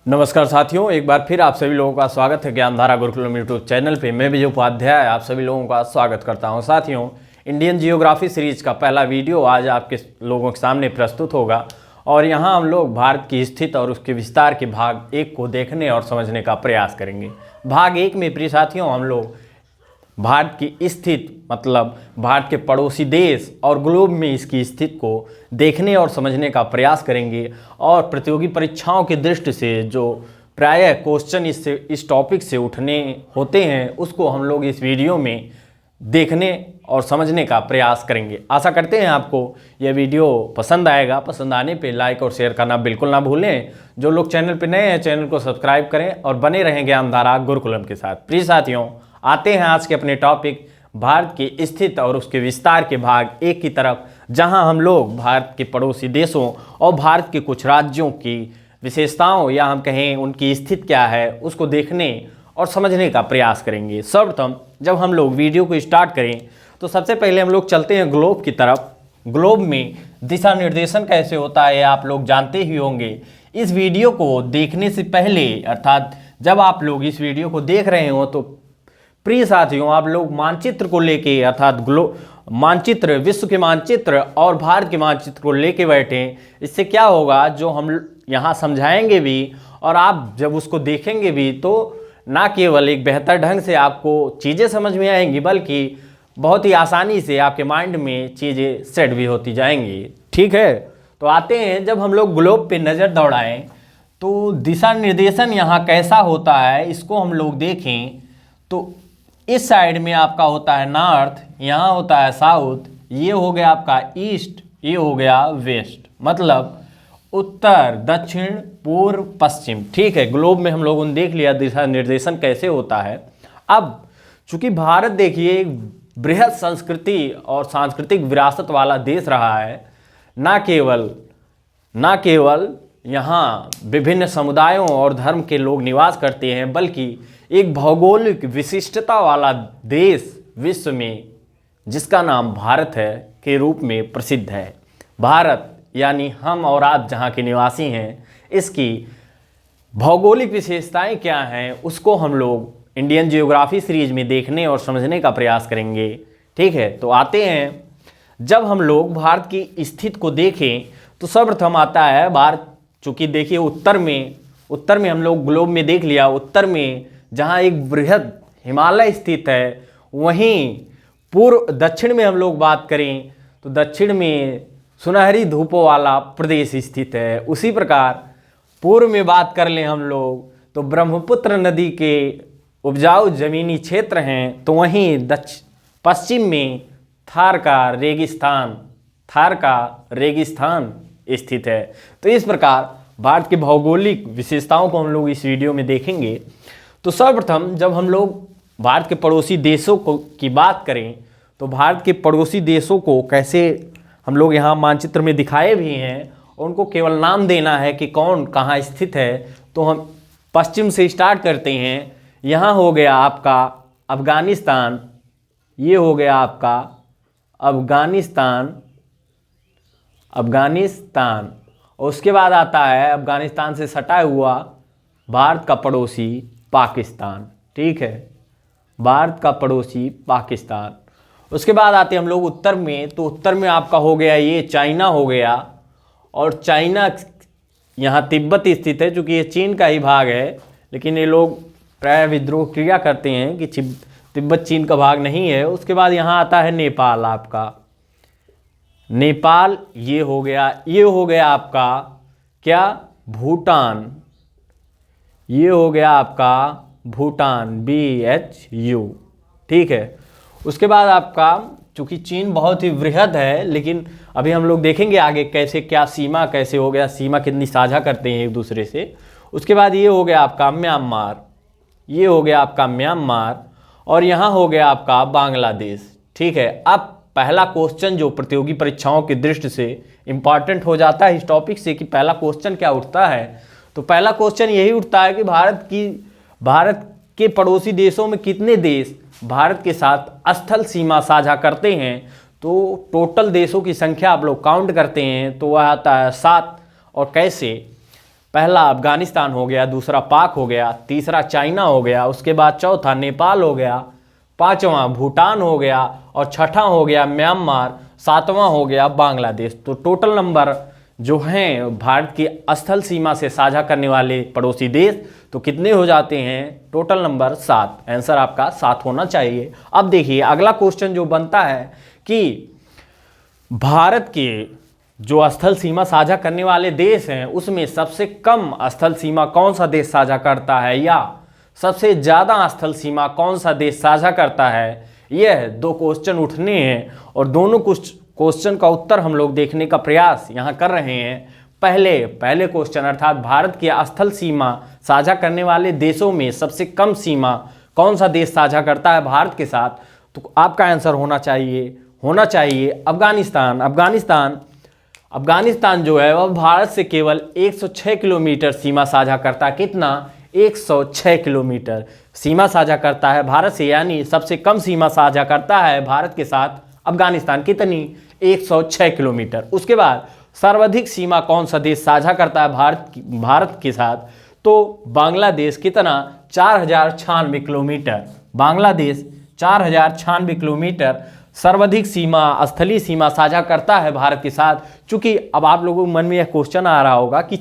नमस्कार साथियों, एक बार फिर आप सभी लोगों का स्वागत है ज्ञानधारा गुरुकुलम यूट्यूब चैनल पे। मैं विजय उपाध्याय आप सभी लोगों का स्वागत करता हूं। साथियों, इंडियन जियोग्राफी सीरीज का पहला वीडियो आज आपके लोगों के सामने प्रस्तुत होगा और यहां हम लोग भारत की स्थिति और उसके विस्तार के भाग 1 को देखने और समझने का प्रयास करेंगे। भाग 1 में प्रिय साथियों हम लोग भारत की स्थिति मतलब भारत के पड़ोसी देश और ग्लोब में इसकी स्थिति को देखने और समझने का प्रयास करेंगे और प्रतियोगी परीक्षाओं की दृष्टि से जो प्रायः क्वेश्चन इस टॉपिक से उठने होते हैं उसको हम लोग इस वीडियो में देखने और समझने का प्रयास करेंगे। आशा करते हैं आपको यह वीडियो पसंद आएगा। पसंद आने पे लाइक और शेयर करना बिल्कुल ना भूलें। जो लोग चैनल पे नए हैं चैनल को सब्सक्राइब करें और बने रहें ज्ञानधारा गुरुकुलम के साथ। प्रिय साथियों, आते हैं आज के अपने टॉपिक भारत की स्थिति और उसके विस्तार के भाग 1 की तरफ, जहां हम लोग भारत के पड़ोसी देशों और भारत के कुछ राज्यों की विशेषताओं या हम कहें उनकी स्थिति क्या है उसको देखने और समझने का प्रयास करेंगे। सर्वप्रथम जब हम लोग वीडियो को स्टार्ट करें तो सबसे पहले हम लोग चलते हैं ग्लोब की तरफ। ग्लोब में दिशा निर्देशन कैसे होता है आप लोग जानते ही होंगे। इस वीडियो को देखने से पहले अर्थात जब आप लोग इस वीडियो को देख रहे हो तो प्रिय साथियों आप लोग मानचित्र को लेके अर्थात मानचित्र, विश्व के मानचित्र और भारत के मानचित्र को लेके बैठे। इससे क्या होगा, जो हम यहाँ समझाएंगे भी और आप जब उसको देखेंगे भी तो ना केवल एक बेहतर ढंग से आपको चीज़ें समझ में आएंगी बल्कि बहुत ही आसानी से आपके माइंड में चीज़ें सेट भी होती जाएंगी। ठीक है, तो आते हैं जब हम लोग ग्लोब पे नज़र दौड़ाएं तो दिशा निर्देशन यहाँ कैसा होता है इसको हम लोग देखें तो इस साइड में आपका होता है नॉर्थ, यहाँ होता है साउथ, ये हो गया आपका ईस्ट, ये हो गया वेस्ट, मतलब उत्तर, दक्षिण, पूर्व, पश्चिम। ठीक है, ग्लोब में हम लोगों ने देख लिया दिशा निर्देशन कैसे होता है। अब चूंकि भारत देखिए एक बृहद संस्कृति और सांस्कृतिक विरासत वाला देश रहा है, ना केवल यहाँ विभिन्न समुदायों और धर्म के लोग निवास करते हैं बल्कि एक भौगोलिक विशिष्टता वाला देश विश्व में जिसका नाम भारत है के रूप में प्रसिद्ध है। भारत यानी हम और आप जहाँ के निवासी हैं, इसकी भौगोलिक विशेषताएं क्या हैं उसको हम लोग इंडियन जियोग्राफी सीरीज में देखने और समझने का प्रयास करेंगे। ठीक है, तो आते हैं जब हम लोग भारत की स्थिति को देखें तो सर्वप्रथम आता है भारत। चूँकि देखिए उत्तर में हम लोग ग्लोब में देख लिया, उत्तर में जहाँ एक बृहद हिमालय स्थित है, वहीं दक्षिण में हम लोग बात करें तो दक्षिण में सुनहरी धूपों वाला प्रदेश स्थित है। उसी प्रकार पूर्व में बात कर लें हम लोग तो ब्रह्मपुत्र नदी के उपजाऊ जमीनी क्षेत्र हैं, तो वहीं पश्चिम में थार का रेगिस्तान स्थित है। तो इस प्रकार भारत की भौगोलिक विशेषताओं को हम लोग इस वीडियो में देखेंगे। तो सर्वप्रथम जब हम लोग भारत के पड़ोसी देशों की बात करें तो भारत के पड़ोसी देशों को कैसे हम लोग यहाँ मानचित्र में दिखाए भी हैं, उनको केवल नाम देना है कि कौन कहाँ स्थित है। तो हम पश्चिम से स्टार्ट करते हैं। यहाँ हो गया आपका अफगानिस्तान, ये हो गया आपका अफगानिस्तान और उसके बाद आता है अफगानिस्तान से सटा हुआ भारत का पड़ोसी पाकिस्तान। ठीक है, भारत का पड़ोसी पाकिस्तान। उसके बाद आते हम लोग उत्तर में, तो उत्तर में आपका हो गया ये चाइना हो गया और चाइना यहाँ तिब्बत स्थित है। चूँकि ये चीन का ही भाग है लेकिन ये लोग प्राय विद्रोह क्रिया करते हैं कि तिब्बत चीन का भाग नहीं है। उसके बाद यहाँ आता है नेपाल, आपका नेपाल ये हो गया आपका क्या भूटान, ये हो गया आपका भूटान BHU। ठीक है, उसके बाद आपका चूँकि चीन बहुत ही वृहद है लेकिन अभी हम लोग देखेंगे आगे कैसे क्या सीमा कैसे हो गया, सीमा कितनी साझा करते हैं एक दूसरे से। उसके बाद ये हो गया आपका म्यांमार, और यहाँ हो गया आपका बांग्लादेश। ठीक है, अब पहला क्वेश्चन जो प्रतियोगी परीक्षाओं की दृष्टि से इम्पॉर्टेंट हो जाता है इस टॉपिक से कि पहला क्वेश्चन क्या उठता है, तो पहला क्वेश्चन यही उठता है कि भारत के पड़ोसी देशों में कितने देश भारत के साथ स्थल सीमा साझा करते हैं। तो टोटल देशों की संख्या आप लोग काउंट करते हैं तो वह आता है 7। और कैसे, पहला अफगानिस्तान हो गया, दूसरा पाक हो गया, तीसरा चाइना हो गया, उसके बाद चौथा नेपाल हो गया, पांचवा भूटान हो गया और छठा हो गया म्यांमार, सातवां हो गया बांग्लादेश। तो टोटल नंबर जो हैं भारत की स्थल सीमा से साझा करने वाले पड़ोसी देश तो कितने हो जाते हैं? Total number 7। आंसर आपका 7 होना चाहिए। अब देखिए अगला क्वेश्चन जो बनता है कि भारत के जो स्थल सीमा साझा करने वाले देश हैं उसमें सबसे कम स्थल सीमा कौन सा देश साझा करता है या सबसे ज़्यादा स्थल सीमा कौन सा देश साझा करता है? यह 2 क्वेश्चन उठने हैं और दोनों क्वेश्चन का उत्तर हम लोग देखने का प्रयास यहाँ कर रहे हैं। पहले क्वेश्चन अर्थात भारत की स्थल सीमा साझा करने वाले देशों में सबसे कम सीमा कौन सा देश साझा करता है भारत के साथ? तो आपका आंसर होना चाहिए अफगानिस्तान। अफगानिस्तान जो है वह भारत से केवल 106 किलोमीटर सीमा साझा करता है। कितना? 106 किलोमीटर सीमा साझा करता है भारत से, यानी सबसे कम सीमा साझा करता है भारत के साथ अफगानिस्तान। कितनी? 106 किलोमीटर। उसके बाद सर्वाधिक सीमा कौन सा देश साझा करता है भारत के साथ? तो बांग्लादेश। कितना? 4096 किलोमीटर। बांग्लादेश 4096 किलोमीटर सर्वाधिक सीमा स्थलीय सीमा साझा करता है भारत के साथ। चूंकि अब आप लोगों के मन में यह क्वेश्चन आ रहा होगा कि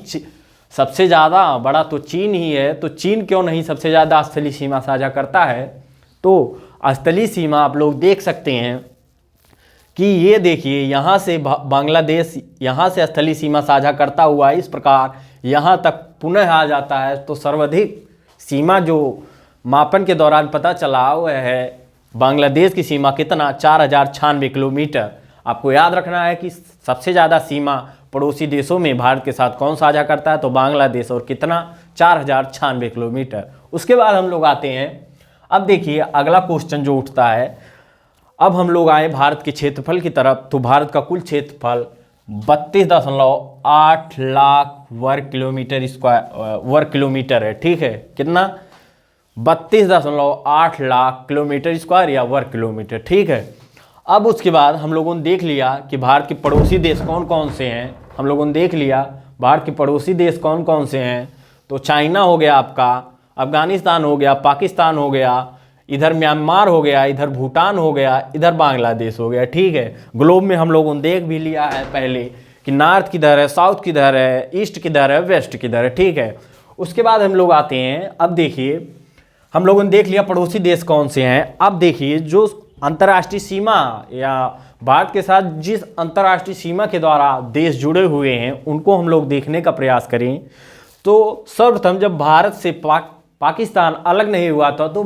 सबसे ज़्यादा बड़ा तो चीन ही है, तो चीन क्यों नहीं सबसे ज़्यादा स्थलीय सीमा साझा करता है? तो स्थलीय सीमा आप लोग देख सकते हैं कि ये देखिए यहाँ से बांग्लादेश यहाँ से स्थलीय सीमा साझा करता हुआ इस प्रकार यहाँ तक पुनः आ जाता है। तो सर्वाधिक सीमा जो मापन के दौरान पता चला वह है बांग्लादेश की सीमा। कितना? 4096 किलोमीटर। आपको याद रखना है कि सबसे ज़्यादा सीमा पड़ोसी देशों में भारत के साथ कौन साझा करता है? तो बांग्लादेश। और कितना? 4096 किलोमीटर। उसके बाद हम लोग आते हैं, अब देखिए अगला क्वेश्चन जो उठता है, अब हम लोग आए भारत के क्षेत्रफल की तरफ। तो भारत का कुल क्षेत्रफल 32.8 लाख वर्ग किलोमीटर है। ठीक है, कितना? 32.8 लाख किलोमीटर स्क्वायर या वर्ग किलोमीटर। ठीक है, अब उसके बाद हम लोगों ने देख लिया कि भारत के पड़ोसी देश कौन कौन से हैं। हम लोगों ने देख लिया भारत के पड़ोसी देश कौन कौन से हैं। तो चाइना हो गया आपका, अफगानिस्तान हो गया, पाकिस्तान हो गया, इधर म्यांमार हो गया, इधर भूटान हो गया, इधर बांग्लादेश हो गया। ठीक है, ग्लोब में हम लोगों ने देख भी लिया है पहले कि नॉर्थ किधर है, साउथ किधर है, ईस्ट किधर है, वेस्ट किधर है। ठीक है, उसके बाद हम लोग आते हैं, अब देखिए हम लोगों ने देख लिया पड़ोसी देश कौन से हैं। अब देखिए जो अंतर्राष्ट्रीय सीमा या भारत के साथ जिस अंतर्राष्ट्रीय सीमा के द्वारा देश जुड़े हुए हैं उनको हम लोग देखने का प्रयास करें। तो सर्वप्रथम जब भारत से पाकिस्तान अलग नहीं हुआ था तो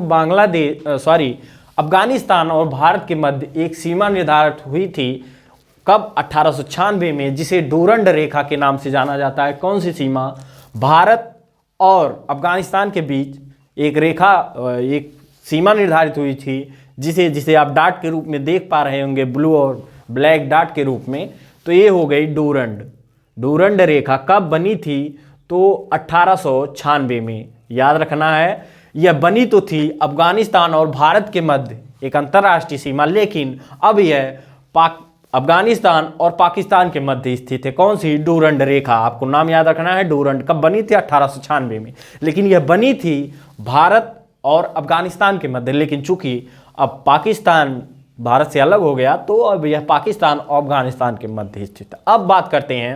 अफगानिस्तान और भारत के मध्य एक सीमा निर्धारित हुई थी। कब? 1896 में, जिसे डूरंड रेखा के नाम से जाना जाता है। कौन सी सीमा? भारत और अफगानिस्तान के बीच एक सीमा निर्धारित हुई थी, जिसे आप डॉट के रूप में देख पा रहे होंगे, ब्लू और ब्लैक डॉट के रूप में। तो ये हो गई डूरंड रेखा। कब बनी थी? तो 1896 में। याद रखना है, यह बनी तो थी अफगानिस्तान और भारत के मध्य एक अंतर्राष्ट्रीय सीमा, लेकिन अब यह अफगानिस्तान और पाकिस्तान के मध्य स्थित है। कौन सी? डूरंड रेखा। आपको नाम याद रखना है, डूरंड। कब बनी थी? 1896 में। लेकिन यह बनी थी भारत और अफगानिस्तान के मध्य, लेकिन चूंकि अब पाकिस्तान भारत से अलग हो गया तो अब यह पाकिस्तान और अफगानिस्तान के मध्य स्थित है। अब बात करते हैं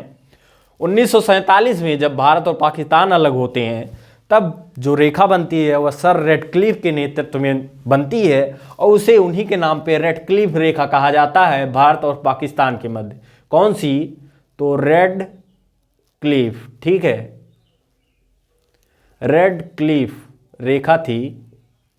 1947 में, जब भारत और पाकिस्तान अलग होते हैं तब जो रेखा बनती है वह सर रेडक्लिफ के नेतृत्व में बनती है और उसे उन्हीं के नाम पे रेडक्लिफ रेखा कहा जाता है भारत और पाकिस्तान के मध्य। कौन सी? तो रेडक्लिफ। ठीक है, रेडक्लिफ रेखा थी,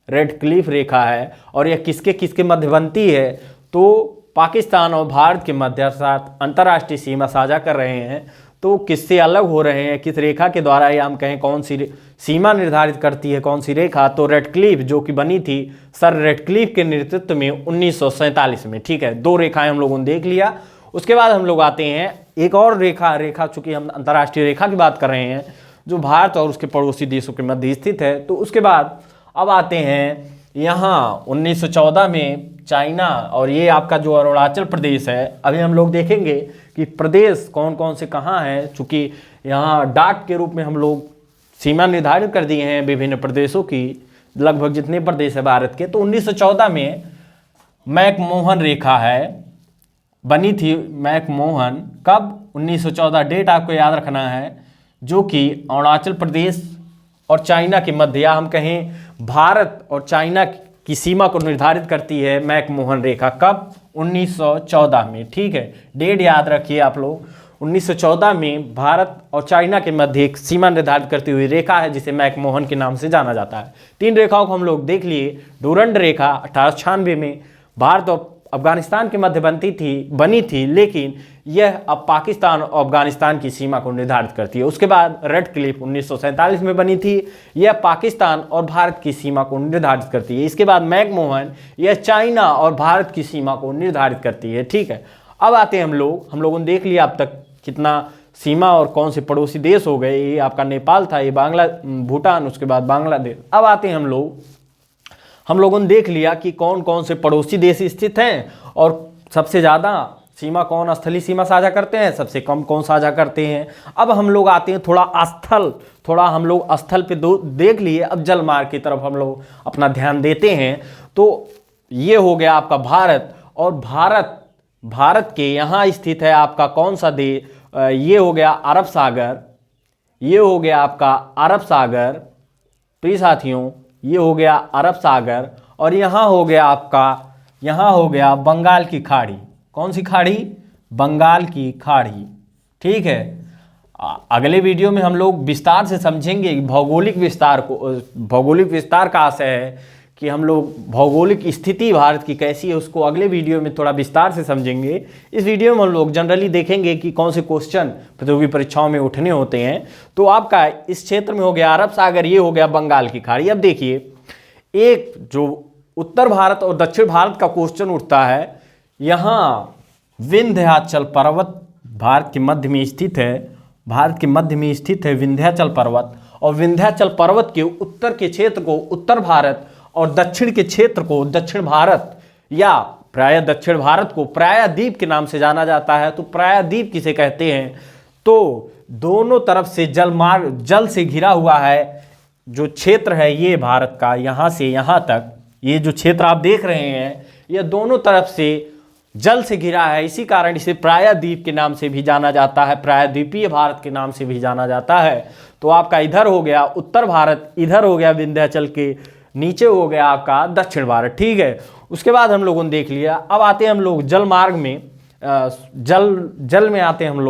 रेडक्लिफ रेखा है। और यह किसके किसके मध्य बनती है? तो पाकिस्तान और भारत के मध्य अर्थात अंतर्राष्ट्रीय सीमा साझा कर रहे हैं। तो किससे अलग हो रहे हैं, किस रेखा के द्वारा, या हम कहें कौन सी सीमा निर्धारित करती है कौन सी रेखा? तो रेडक्लिफ, जो कि बनी थी सर रेडक्लिफ के नेतृत्व में 1947 में। ठीक है, 2 रेखाएं हम लोगों ने देख लिया। उसके बाद हम लोग आते हैं एक और रेखा चूंकि हम अंतर्राष्ट्रीय रेखा की बात कर रहे हैं जो भारत और उसके पड़ोसी देशों के मध्य स्थित है। तो उसके बाद अब आते हैं यहाँ 1914 में चाइना और ये आपका जो अरुणाचल प्रदेश है, अभी हम लोग देखेंगे कि प्रदेश कौन कौन से कहाँ हैं, चूँकि यहाँ डाक के रूप में हम लोग सीमा निर्धारित कर दिए हैं विभिन्न प्रदेशों की, लगभग जितने प्रदेश है भारत के। तो 1914 में मैकमोहन रेखा है बनी थी। मैकमोहन कब? 1914, डेट आपको याद रखना है, जो कि अरुणाचल प्रदेश और चाइना के मध्य, या हम कहें भारत और चाइना की सीमा को निर्धारित करती है मैकमोहन रेखा। कब? 1914 में। ठीक है, डेट याद रखिए आप लोग। 1914 में भारत और चाइना के मध्य एक सीमा निर्धारित करती हुई रेखा है जिसे मैकमोहन के नाम से जाना जाता है। 3 रेखाओं को हम लोग देख लिए। डूरंड रेखा 1896 में भारत और अफगानिस्तान के मध्य बनी थी, लेकिन यह अब पाकिस्तान और अफगानिस्तान की सीमा को निर्धारित करती है। उसके बाद रेड क्लिफ 1947 में बनी थी, यह पाकिस्तान और भारत की सीमा को निर्धारित करती है। इसके बाद मैकमोहन, यह चाइना और भारत की सीमा को निर्धारित करती है। ठीक है, अब आते हैं हम लोगों ने देख लिया अब तक कितना सीमा और कौन से पड़ोसी देश हो गए। ये आपका नेपाल था, ये भूटान, उसके बाद बांग्लादेश। अब आते हैं हम लोगों ने देख लिया कि कौन कौन से पड़ोसी देश स्थित हैं और सबसे ज़्यादा सीमा कौन स्थलीय सीमा साझा करते हैं, सबसे कम कौन साझा करते हैं। अब हम लोग आते हैं थोड़ा हम लोग स्थल पे देख लिए, अब जल मार्ग की तरफ हम लोग अपना ध्यान देते हैं। तो ये हो गया आपका भारत, और भारत के यहाँ स्थित है आपका कौन सा देश? ये हो गया अरब सागर, ये हो गया आपका अरब सागर, प्रिय साथियों, ये हो गया अरब सागर, और यहाँ हो गया बंगाल की खाड़ी। कौन सी खाड़ी? बंगाल की खाड़ी। ठीक है, अगले वीडियो में हम लोग विस्तार से समझेंगे भौगोलिक विस्तार का आशय है कि हम लोग भौगोलिक स्थिति भारत की कैसी है, उसको अगले वीडियो में थोड़ा विस्तार से समझेंगे। इस वीडियो में हम लोग जनरली देखेंगे कि कौन से क्वेश्चन प्रतियोगी परीक्षाओं में उठने होते हैं। तो आपका इस क्षेत्र में हो गया अरब सागर, ये हो गया बंगाल की खाड़ी। अब देखिए, एक जो उत्तर भारत और दक्षिण भारत का क्वेश्चन उठता है, यहाँ विंध्याचल पर्वत भारत के मध्य में स्थित है विंध्याचल पर्वत, और विंध्याचल पर्वत के उत्तर के क्षेत्र को उत्तर भारत और दक्षिण के क्षेत्र को दक्षिण भारत, या प्रायः दक्षिण भारत को प्रायद्वीप के नाम से जाना जाता है। तो प्रायद्वीप किसे कहते हैं? तो दोनों तरफ से जल से घिरा हुआ है जो क्षेत्र है ये भारत का, यहाँ से यहाँ तक ये जो क्षेत्र आप देख रहे हैं, यह दोनों तरफ से जल से घिरा है। इसी कारण इसे प्रायद्वीप के नाम से भी जाना जाता है, प्रायद्वीपीय भारत के नाम से भी जाना जाता है। तो आपका इधर हो गया उत्तर भारत, इधर हो गया विंध्याचल के नीचे हो गया आपका दक्षिण भारत। ठीक है, उसके बाद हम लोगों ने देख लिया। अब आते हैं हम लोग जल मार्ग में, जल में आते हैं हम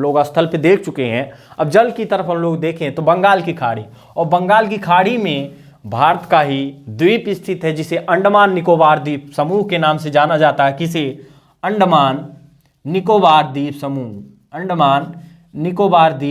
लोग स्थल पे देख चुके हैं। अब जल की तरफ हम लोग देखें तो बंगाल की खाड़ी, और बंगाल की खाड़ी में भारत का ही द्वीप स्थित है जिसे अंडमान निकोबार द्वीप समूह के नाम से जाना जाता है। किसे? अंडमान निकोबार द्वीप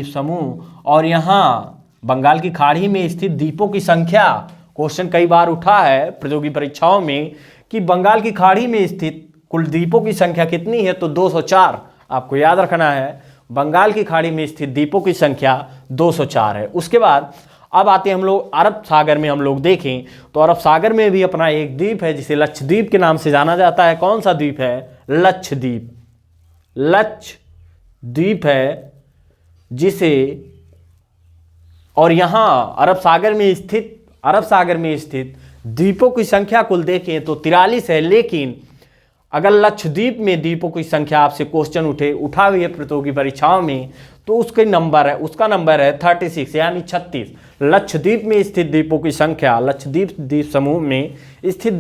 समूह। और यहाँ बंगाल की खाड़ी में स्थित द्वीपों की संख्या, क्वेश्चन कई बार उठा है प्रतियोगी परीक्षाओं में कि बंगाल की खाड़ी में स्थित कुल द्वीपों की संख्या कितनी है? तो 204 आपको याद रखना है। बंगाल की खाड़ी में स्थित द्वीपों की संख्या 204 है। उसके बाद अब आते हैं हम लोग अरब सागर में। हम लोग देखें तो अरब सागर में भी अपना एक द्वीप है जिसे लक्षद्वीप के नाम से जाना जाता है। कौन सा द्वीप है? लक्षद्वीप है जिसे, और यहाँ अरब सागर में स्थित द्वीपों की संख्या कुल देखें तो 43 है। लेकिन अगर लक्षद्वीप में द्वीपों की संख्या आपसे क्वेश्चन उठा हुई है प्रतियोगी परीक्षाओं में, तो उसका नंबर है 36 यानी 36। लक्षद्वीप में स्थित द्वीपों की संख्या, लक्षद्वीप द्वीप समूह में स्थित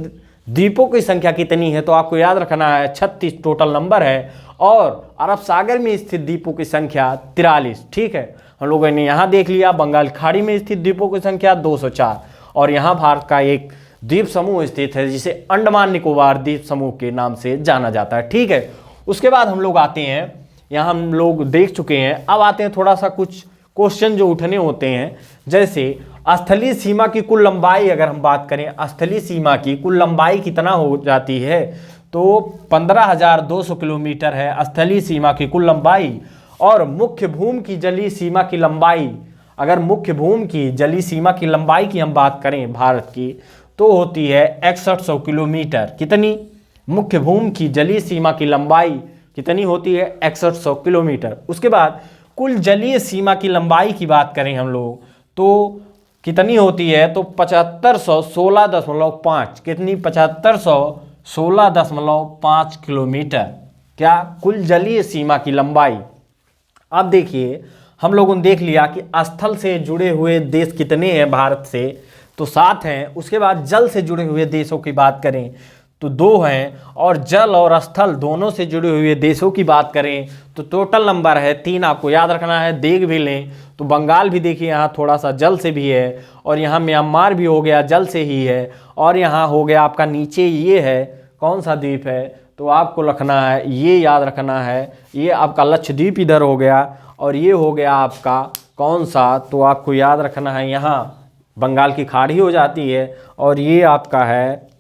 द्वीपों की संख्या कितनी है? तो आपको याद रखना है 36 टोटल नंबर है। और अरब सागर में स्थित द्वीपों की संख्या 43। ठीक है, हम लोगों ने यहाँ देख लिया बंगाल खाड़ी में स्थित द्वीपों की संख्या 204, और यहाँ भारत का एक द्वीप समूह स्थित है जिसे अंडमान निकोबार द्वीप समूह के नाम से जाना जाता है। ठीक है, उसके बाद हम लोग आते हैं, यहाँ हम लोग देख चुके हैं। अब आते हैं थोड़ा सा कुछ क्वेश्चन जो उठने होते हैं, जैसे स्थलीय सीमा की कुल लंबाई। अगर हम बात करें स्थलीय सीमा की कुल लंबाई कितना हो जाती है, तो 15,200 किलोमीटर है स्थलीय सीमा की कुल लंबाई। और मुख्य भूमि की जलीय सीमा की लंबाई, अगर मुख्य भूमि की जलीय सीमा की लंबाई की हम बात करें भारत की, तो होती है 6100 किलोमीटर। कितनी? मुख्य भूमि की जलीय सीमा की लंबाई कितनी होती है? 6100 किलोमीटर। उसके बाद कुल जलीय सीमा की लंबाई की बात करें हम लोग तो कितनी होती है? तो 7516.5। कितनी? 7516.5 किलोमीटर। क्या? कुल जलीय सीमा की लंबाई। अब देखिए, हम लोगों ने देख लिया कि स्थल से जुड़े हुए देश कितने हैं भारत से, तो 7 हैं। उसके बाद जल से जुड़े हुए देशों की बात करें तो 2 हैं, और जल और स्थल दोनों से जुड़े हुए देशों की बात करें तो टोटल नंबर है 3। आपको याद रखना है। देख भी लें तो बंगाल भी देखिए यहाँ थोड़ा सा जल से भी है, और यहाँ म्यांमार भी हो गया जल से ही है, और यहाँ हो गया आपका नीचे ये है, कौन सा द्वीप है? तो आपको रखना है, ये याद रखना है, ये आपका लक्षद्वीप इधर हो गया, और ये हो गया आपका कौन सा? तो आपको याद रखना है, यहाँ बंगाल की खाड़ी हो जाती है, और ये आपका है,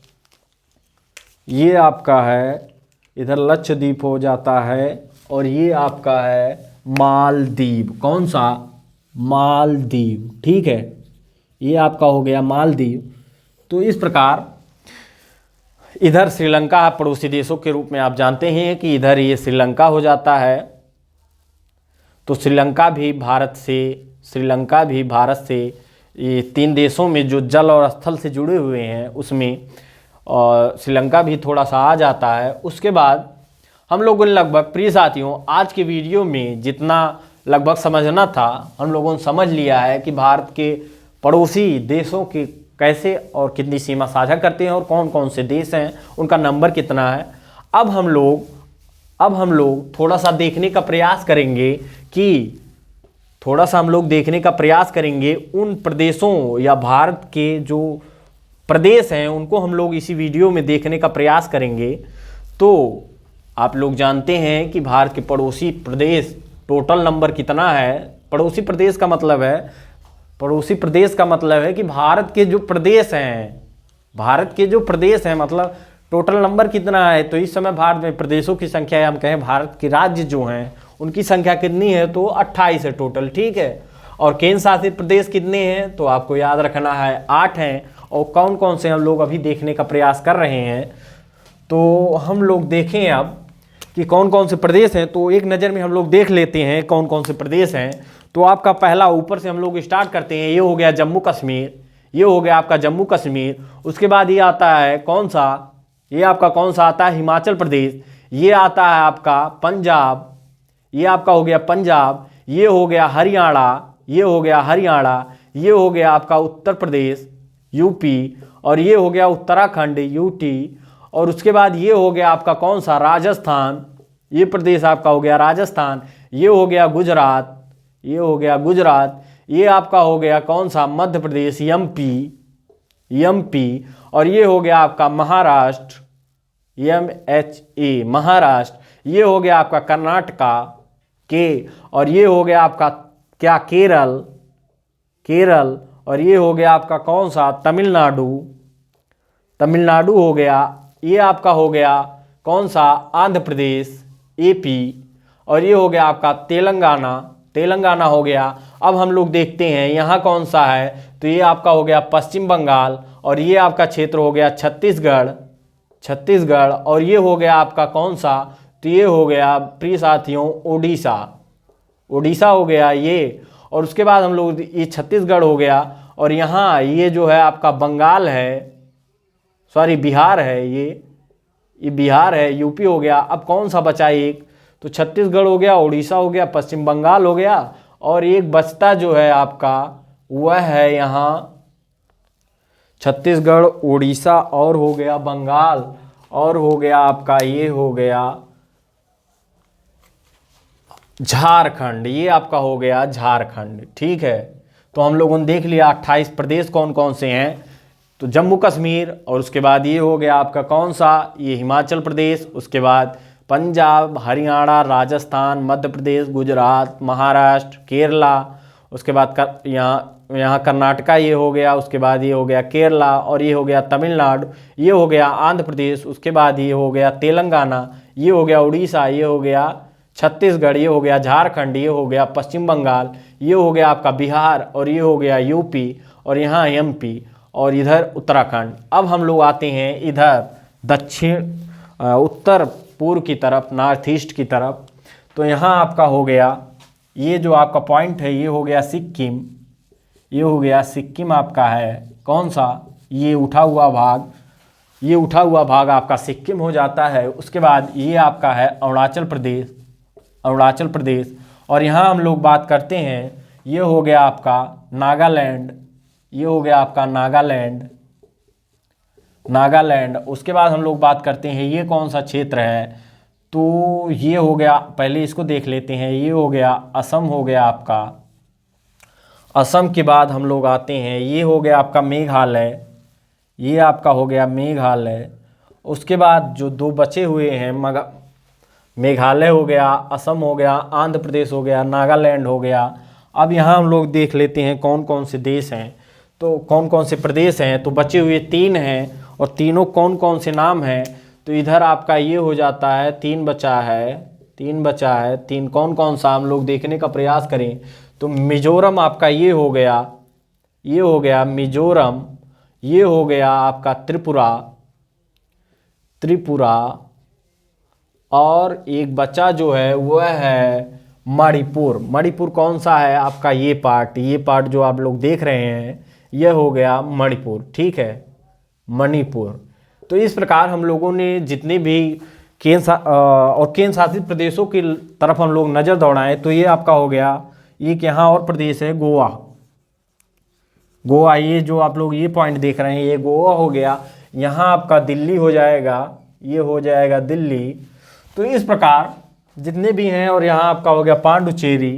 ये आपका है इधर लक्षद्वीप हो जाता है, और ये आपका है मालदीव। कौन सा? मालदीव। ठीक है, ये आपका हो गया मालदीव। तो इस प्रकार इधर श्रीलंका पड़ोसी देशों के रूप में आप जानते हैं कि इधर ये श्रीलंका हो जाता है। तो श्रीलंका भी भारत से ये 3 देशों में जो जल और स्थल से जुड़े हुए हैं उसमें और श्रीलंका भी थोड़ा सा आ जाता है। उसके बाद हम लोगों ने लगभग, प्रिय साथियों, आज के वीडियो में जितना लगभग समझना था हम लोगों ने समझ लिया है कि भारत के पड़ोसी देशों के कैसे और कितनी सीमा साझा करते हैं और कौन कौन से देश हैं, उनका नंबर कितना है। अब हम लोग थोड़ा सा देखने का प्रयास करेंगे उन प्रदेशों या भारत के जो प्रदेश हैं उनको हम लोग इसी वीडियो में देखने का प्रयास करेंगे। तो आप लोग जानते हैं कि भारत के पड़ोसी प्रदेश टोटल नंबर कितना है। पड़ोसी प्रदेश का मतलब है कि भारत के जो प्रदेश हैं मतलब टोटल नंबर कितना है। तो इस समय भारत में प्रदेशों की संख्या, हम कहें भारत के राज्य जो हैं उनकी संख्या कितनी है, तो 28 है टोटल। ठीक है, और केंद्र शासित प्रदेश कितने हैं, तो आपको याद रखना है 8 हैं। और कौन कौन से हम लोग अभी देखने का प्रयास कर रहे हैं, तो हम लोग देखें अब कि कौन कौन से प्रदेश हैं। तो एक नज़र में हम लोग देख लेते हैं कौन कौन से प्रदेश हैं। तो आपका पहला ऊपर से हम लोग स्टार्ट करते हैं, ये हो गया जम्मू कश्मीर, ये हो गया आपका जम्मू कश्मीर। उसके बाद ये आता है कौन सा, ये आपका कौन सा आता है, हिमाचल प्रदेश। ये आता है आपका पंजाब, ये आपका हो गया पंजाब। ये हो गया हरियाणा, ये हो गया हरियाणा। ये हो गया आपका उत्तर प्रदेश यूपी, और ये हो गया उत्तराखंड यूटी। और उसके बाद ये हो गया आपका कौन सा, राजस्थान। ये प्रदेश आपका हो गया राजस्थान। ये हो गया गुजरात, ये हो गया गुजरात। ये आपका हो गया कौन सा, मध्य प्रदेश एमपी। और ये हो गया आपका महाराष्ट्र MHA महाराष्ट्र। ये हो गया आपका कर्नाटका के। और ये हो गया आपका क्या, केरल। और ये हो गया आपका कौन सा, तमिलनाडु हो गया। ये आपका हो गया कौन सा, आंध्र प्रदेश AP। और ये हो गया आपका तेलंगाना हो गया। अब हम लोग देखते हैं यहाँ कौन सा है, तो ये आपका हो गया पश्चिम बंगाल। और ये आपका क्षेत्र हो गया छत्तीसगढ़। और ये हो गया आपका कौन सा, तो ये हो गया प्रिय साथियों उड़ीसा हो गया ये। और उसके बाद हम लोग, ये छत्तीसगढ़ हो गया। और यहाँ ये जो है आपका बंगाल है, सॉरी बिहार है, ये बिहार है, यूपी हो गया। अब कौन सा बचा एक, तो छत्तीसगढ़ हो गया, उड़ीसा हो गया, पश्चिम बंगाल हो गया। और एक बचता जो है आपका वह है यहाँ छत्तीसगढ़, उड़ीसा, और हो गया बंगाल, और हो गया आपका ये हो गया झारखंड। ये आपका हो गया झारखंड। ठीक है, तो हम लोगों ने देख लिया 28 प्रदेश कौन कौन से हैं। तो जम्मू कश्मीर, और उसके बाद ये हो गया आपका कौन सा, ये हिमाचल प्रदेश। उसके बाद पंजाब, हरियाणा, राजस्थान, मध्य प्रदेश, गुजरात, महाराष्ट्र, केरला। उसके बाद यहाँ कर्नाटका ये हो गया। उसके बाद ये हो गया केरला, और ये हो गया तमिलनाडु। ये हो गया आंध्र प्रदेश। उसके बाद ये हो गया तेलंगाना। ये हो गया उड़ीसा। ये हो गया छत्तीसगढ़। ये हो गया झारखंड। ये हो गया पश्चिम बंगाल। ये हो गया आपका बिहार। और ये हो गया यूपी, और यहाँ MP। और इधर उत्तराखंड। अब हम लोग आते हैं इधर दक्षिण उत्तर पूर्व की तरफ, नॉर्थ ईस्ट की तरफ। तो यहाँ आपका हो गया, ये जो आपका पॉइंट है ये हो गया सिक्किम, ये हो गया सिक्किम आपका है कौन सा, ये उठा हुआ भाग, ये उठा हुआ भाग आपका सिक्किम हो जाता है। उसके बाद ये आपका है अरुणाचल प्रदेश, अरुणाचल प्रदेश। और यहाँ हम लोग बात करते हैं, ये हो गया आपका नागालैंड, ये हो गया आपका नागालैंड, नागालैंड। उसके बाद हम लोग बात करते हैं ये कौन सा क्षेत्र है, तो ये हो गया, पहले इसको देख लेते हैं, ये हो गया असम हो गया आपका। असम के बाद हम लोग आते हैं, ये हो गया आपका मेघालय, ये आपका हो गया मेघालय। उसके बाद जो दो बचे हुए हैं मेघालय हो गया, असम हो गया, आंध्र प्रदेश हो गया, नागालैंड हो गया। अब यहाँ हम लोग देख लेते हैं कौन कौन से देश हैं, तो कौन कौन से प्रदेश हैं। तो बचे हुए 3 हैं और तीनों कौन कौन से नाम हैं, तो इधर आपका ये हो जाता है 3 बचा है, 3 बचा है। 3 कौन कौन सा हम लोग देखने का प्रयास करें, तो मिजोरम आपका ये हो गया, ये हो गया मिजोरम, ये हो गया आपका त्रिपुरा, त्रिपुरा। और एक बच्चा जो है वह है मणिपुर। मणिपुर कौन सा है आपका, ये पार्ट जो आप लोग देख रहे हैं यह हो गया मणिपुर, ठीक है, मणिपुर। तो इस प्रकार हम लोगों ने जितने भी केंद्र शासित प्रदेशों की तरफ हम लोग नज़र दौड़ाएं, तो ये आपका हो गया, एक यहाँ और प्रदेश है गोवा, गोवा। ये जो आप लोग ये पॉइंट देख रहे हैं ये गोवा हो गया। यहाँ आपका दिल्ली हो जाएगा, ये हो जाएगा दिल्ली। तो इस प्रकार जितने भी हैं, और यहाँ आपका हो गया पांडुचेरी,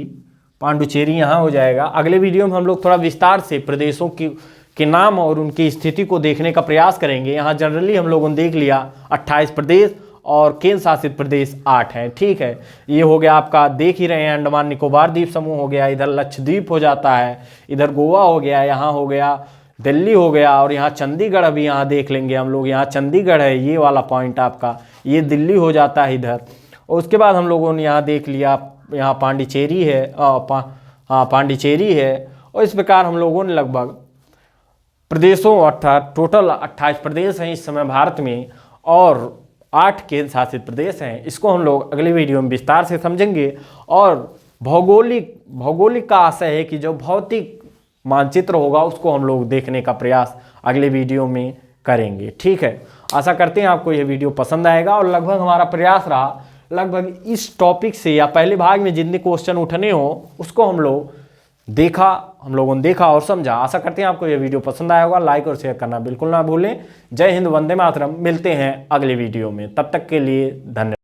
पांडुचेरी यहाँ हो जाएगा। अगले वीडियो में हम लोग थोड़ा विस्तार से प्रदेशों के नाम और उनकी स्थिति को देखने का प्रयास करेंगे। यहाँ जनरली हम लोगों ने देख लिया 28 प्रदेश और केंद्र शासित प्रदेश 8 हैं, ठीक है। ये हो गया आपका, देख ही रहे हैं, अंडमान निकोबार द्वीप समूह हो गया, इधर लक्षद्वीप हो जाता है, इधर गोवा हो गया, यहाँ हो गया दिल्ली हो गया, और यहाँ चंडीगढ़ अभी यहाँ देख लेंगे हम लोग, यहाँ चंडीगढ़ है, ये वाला पॉइंट आपका, ये दिल्ली हो जाता है इधर। और उसके बाद हम लोगों ने यहाँ देख लिया, यहाँ पांडिचेरी है, पांडिचेरी है। और इस प्रकार हम लोगों ने लगभग प्रदेशों, अर्थात टोटल 28 प्रदेश हैं इस समय भारत में, और 8 केंद्र शासित प्रदेश हैं। इसको हम लोग अगले वीडियो में विस्तार से समझेंगे। और भौगोलिक का आशय है कि जो भौतिक मानचित्र होगा उसको हम लोग देखने का प्रयास अगले वीडियो में करेंगे, ठीक है। आशा करते हैं आपको यह वीडियो पसंद आएगा, और लगभग हमारा प्रयास रहा लगभग इस टॉपिक से, या पहले भाग में जितने क्वेश्चन उठने हो उसको हम लोगों ने देखा और समझा। आशा करते हैं आपको यह वीडियो पसंद आया होगा। लाइक और शेयर करना बिल्कुल ना भूलें। जय हिंद, वंदे मातरम। मिलते हैं अगले वीडियो में, तब तक के लिए धन्यवाद।